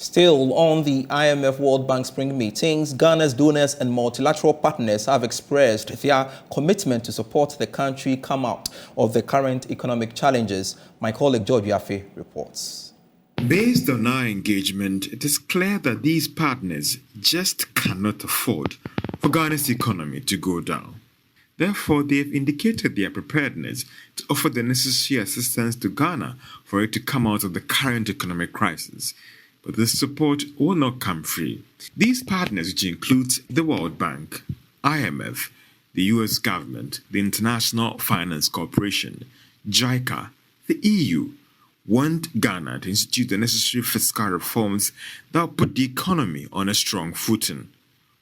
Still on the IMF-World Bank spring meetings, Ghana's donors and multilateral partners have expressed their commitment to support the country come out of the current economic challenges. My colleague George Yafe reports. Based on our engagement, it is clear that these partners just cannot afford for Ghana's economy to go down. Therefore, they have indicated their preparedness to offer the necessary assistance to Ghana for it to come out of the current economic crisis. But this support will not come free. These partners, which includes the World Bank, IMF, the US government, the International Finance Corporation, JICA, the EU, want Ghana to institute the necessary fiscal reforms that will put the economy on a strong footing.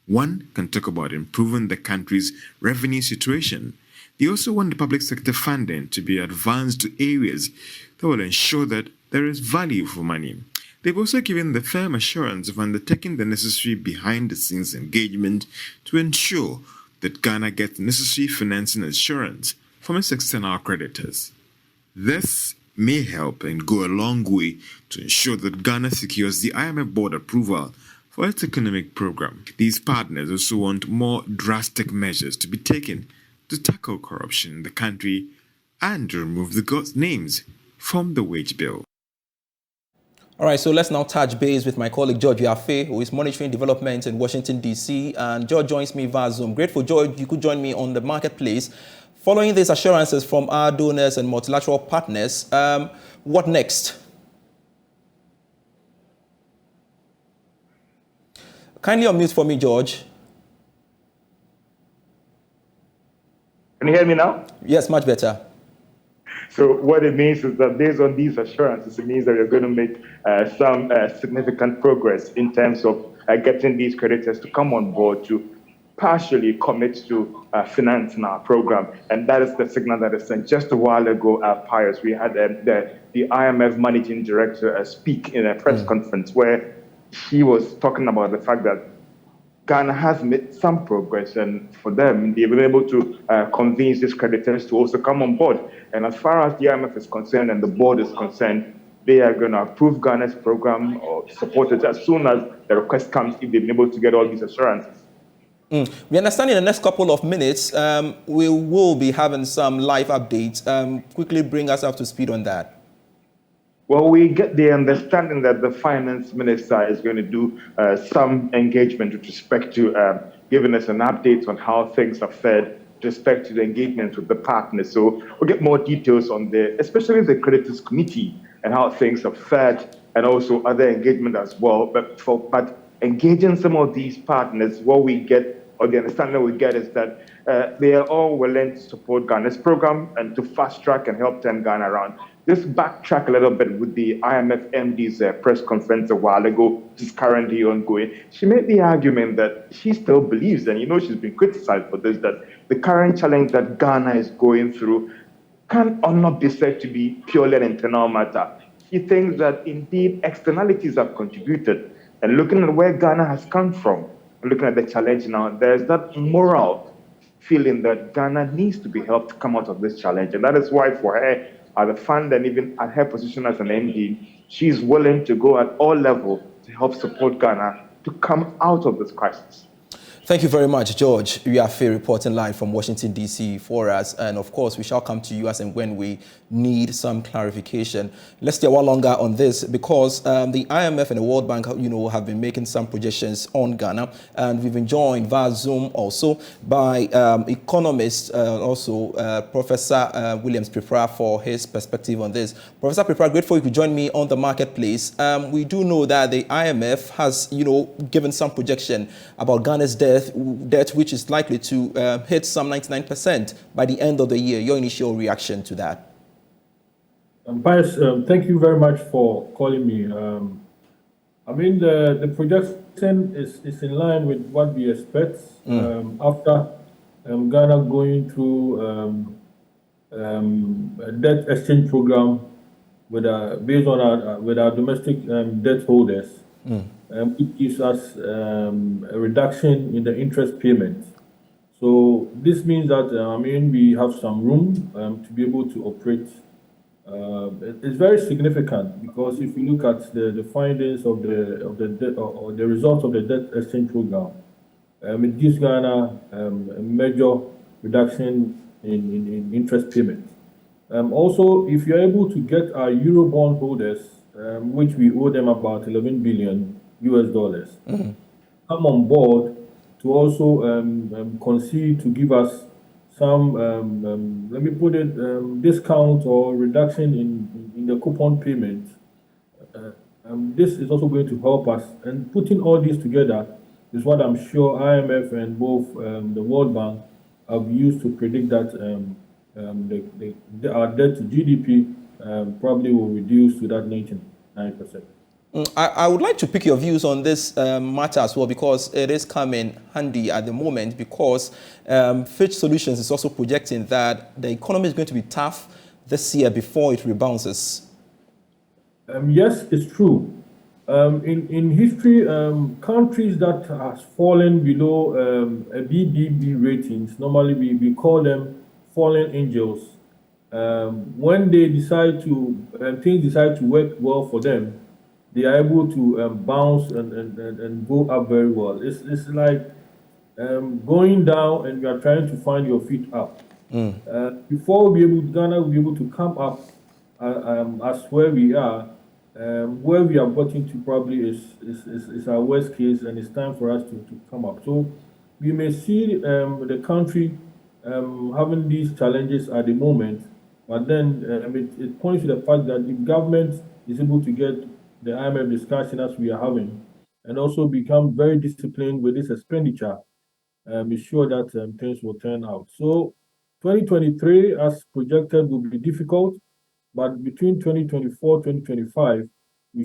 One can talk about improving the country's revenue situation. They also want the public sector funding to be advanced to areas that will ensure that there is value for money. They've also given the firm assurance of undertaking the necessary behind-the-scenes engagement to ensure that Ghana gets necessary financing assurance from its external creditors. This may help and go a long way to ensure that Ghana secures the IMF board approval for its economic program. These partners also want more drastic measures to be taken to tackle corruption in the country and to remove the gods' names from the wage bill. All right, so let's now touch base with my colleague George Yafe, who is monitoring developments in Washington, D.C. And George joins me via Zoom. Grateful, George, you could join me on the marketplace. Following these assurances from our donors and multilateral partners, what next? Kindly unmute for me, George. Can you hear me now? Yes, much better. So what it means is that based on these assurances, it means that we're going to make some significant progress in terms of getting these creditors to come on board to partially commit to financing our program. And that is the signal that is sent. Just a while ago, Pius, we had the IMF managing director speak in a press conference where he was talking about the fact that Ghana has made some progress, and for them, they've been able to convince these creditors to also come on board. And as far as the IMF is concerned and the board is concerned, they are going to approve Ghana's program or support it as soon as the request comes, if they've been able to get all these assurances. We understand in the next couple of minutes, we will be having some live updates. Quickly bring us up to speed on that. Well, we get the understanding that the finance minister is going to do some engagement with respect to giving us an update on how things are fared with respect to the engagement with the partners. So we'll get more details on especially the creditors committee and how things are fared, and also other engagement as well. But engaging some of these partners, what we get, or the understanding we get, is that they are all willing to support Ghana's program and to fast track and help turn Ghana around. Just backtrack a little bit with the IMF MD's press conference a while ago, which is currently ongoing. She made the argument that she still believes, and she's been criticized for this, that the current challenge that Ghana is going through can or not be said to be purely an internal matter. She thinks that indeed externalities have contributed, and looking at where Ghana has come from, and looking at the challenge now, there's that moral feeling that Ghana needs to be helped to come out of this challenge. And that is why for her, at the fund and even at her position as an MD, she's willing to go at all levels to help support Ghana to come out of this crisis. Thank you very much, George. Yafe reporting live from Washington, D.C. for us. And of course, we shall come to you as and when we need some clarification. Let's stay a while longer on this because the IMF and the World Bank, have been making some projections on Ghana. And we've been joined via Zoom also by economist, Professor Williams Prepara for his perspective on this. Professor Prepara, grateful you could join me on the marketplace. We do know that the IMF has, given some projection about Ghana's debt, which is likely to hit some 99% by the end of the year. Your initial reaction to that? Pius, thank you very much for calling me. I mean, the projection is in line with what we expect after Ghana going through a debt exchange program based on with our domestic debt holders. It gives us a reduction in the interest payment. So this means that we have some room to be able to operate It's very significant because if you look at the findings of the debt or the results of the debt exchange program, it gives Ghana a major reduction in interest payments. Also, if you're able to get our Eurobond holders, which we owe them about 11 billion US dollars, come on board to also concede to give us some, let me put it, discount or reduction in the coupon payment. This is also going to help us. And putting all this together is what I'm sure IMF and both the World Bank have used to predict that our debt to GDP probably will reduce to that 99%. I would like to pick your views on this matter as well, because it is coming handy at the moment, because Fitch Solutions is also projecting that the economy is going to be tough this year before it rebounds. Yes, it's true. In history, countries that has fallen below a BBB ratings, normally we call them fallen angels. When they decide to, things decide to work well for them, they are able to bounce and go up very well. It's like going down and you are trying to find your feet up. Before Ghana will be able to come up as where we are, where we are getting to probably is our worst case, and it's time for us to come up. So we may see the country having these challenges at the moment, but then it points to the fact that if government is able to get the IMF discussion as we are having, and also become very disciplined with this expenditure, be sure that things will turn out. So 2023, as projected, will be difficult, but between 2024, 2025, we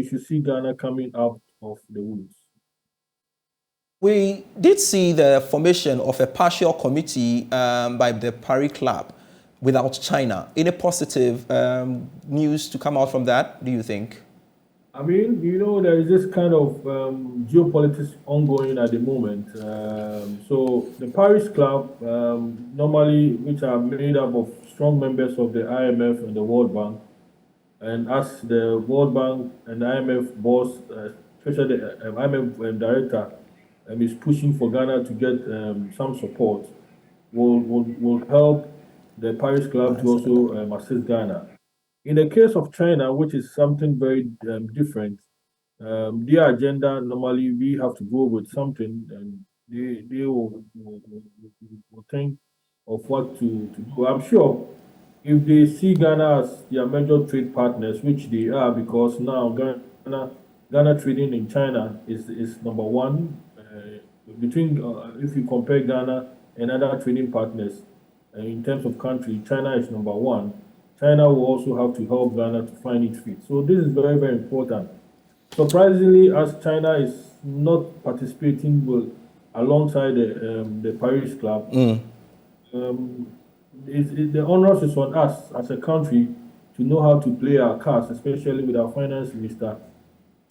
should see Ghana coming out of the woods. We did see the formation of a partial committee by the Paris Club without China. Any positive news to come out from that, do you think? I mean, there is this kind of geopolitics ongoing at the moment. So the Paris Club, normally, which are made up of strong members of the IMF and the World Bank, and as the World Bank and the IMF boss, especially the IMF director, is pushing for Ghana to get some support, will help the Paris Club to also assist Ghana. In the case of China, which is something very different, their agenda, normally we have to go with something, and they will think of what to do. I'm sure if they see Ghana as their major trade partners, which they are, because now Ghana trading in China is number one. Between if you compare Ghana and other trading partners in terms of country, China is number one. China will also have to help Ghana to find its feet. So this is very, very important. Surprisingly, as China is not participating alongside the Paris Club, the onus is on us as a country to know how to play our cards, especially with our finance minister,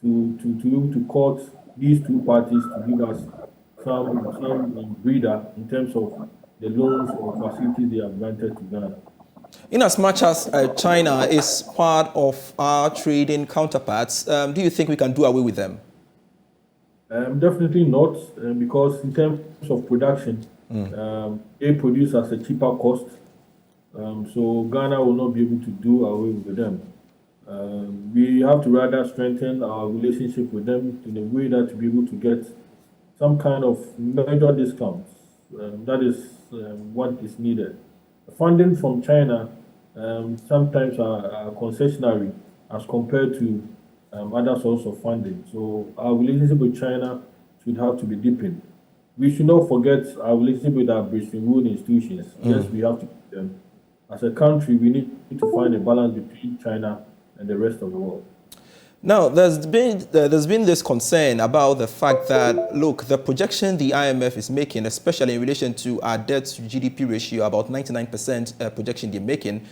to be able to court these two parties to give us some breather in terms of the loans or facilities they have granted to Ghana. In as much as China is part of our trading counterparts, do you think we can do away with them? Definitely not, because in terms of production, they produce at a cheaper cost. So Ghana will not be able to do away with them. We have to rather strengthen our relationship with them in a way that to be able to get some kind of major discounts. That is what is needed. Funding from China sometimes are concessionary as compared to other sources of funding. So our relationship with China should have to be deepened. We should not forget our relationship with our Bretton Woods institutions. Yes, we have to keep them. As a country, we need to find a balance between China and the rest of the world. Now, there's been this concern about the fact that, look, the projection the IMF is making, especially in relation to our debt to GDP ratio, about 99% projection they're making,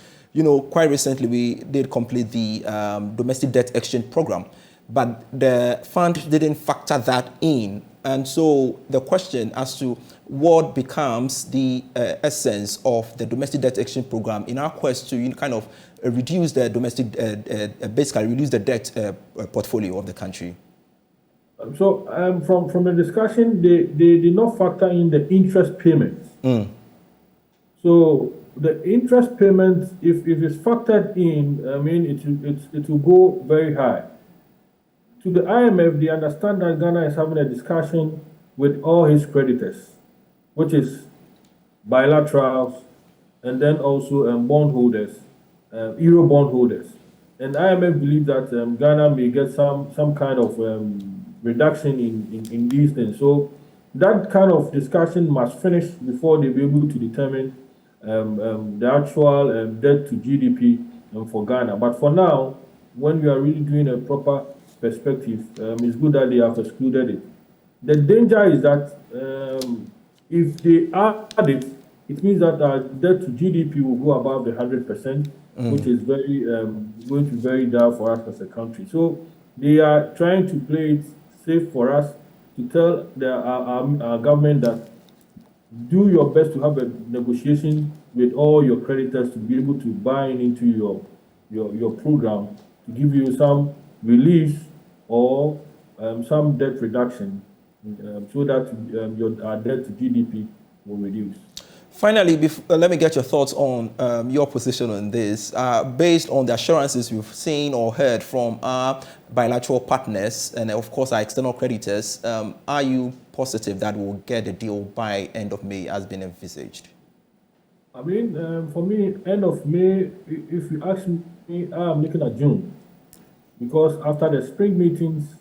quite recently we did complete the domestic debt exchange program, but the fund didn't factor that in. And so the question as to what becomes the essence of the domestic debt exchange program in our quest to kind of reduce the domestic, basically reduce the debt portfolio of the country? So from the discussion, they did not factor in the interest payments. So the interest payments, if it's factored in, I mean, it will go very high. To the IMF, they understand that Ghana is having a discussion with all his creditors, which is bilaterals, and then also bondholders, euro bondholders. And IMF believes that Ghana may get some kind of reduction in these things. So that kind of discussion must finish before they be able to determine the actual debt to GDP for Ghana. But for now, when we are really doing a proper perspective, it's good that they have excluded it. The danger is that if they add it, it means that our debt to GDP will go above the 100%, which is very going to be very dire for us as a country. So they are trying to play it safe for us, to tell our government that do your best to have a negotiation with all your creditors to be able to buy into your program, to give you some relief or some debt reduction, so that our debt to GDP will reduce. Finally, let me get your thoughts on your position on this. Based on the assurances we've seen or heard from our bilateral partners and, of course, our external creditors, are you positive that we'll get a deal by end of May as been envisaged? I mean, for me, end of May, if you ask me, I'm looking at June. Because after the spring meetings,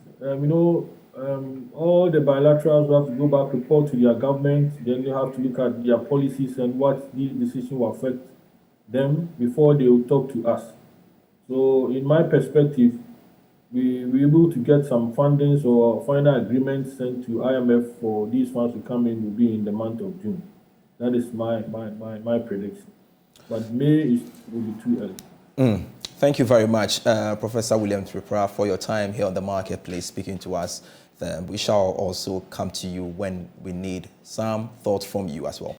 all the bilaterals will have to go back, report to their government. Then you have to look at their policies and what these decisions will affect them before they will talk to us. So in my perspective, we were able to get some fundings or final agreements sent to IMF for these funds to come in will be in the month of June. That is my prediction. But May will be too early. Thank you very much, Professor William Tripura, for your time here on the Marketplace speaking to us. We shall also come to you when we need some thoughts from you as well.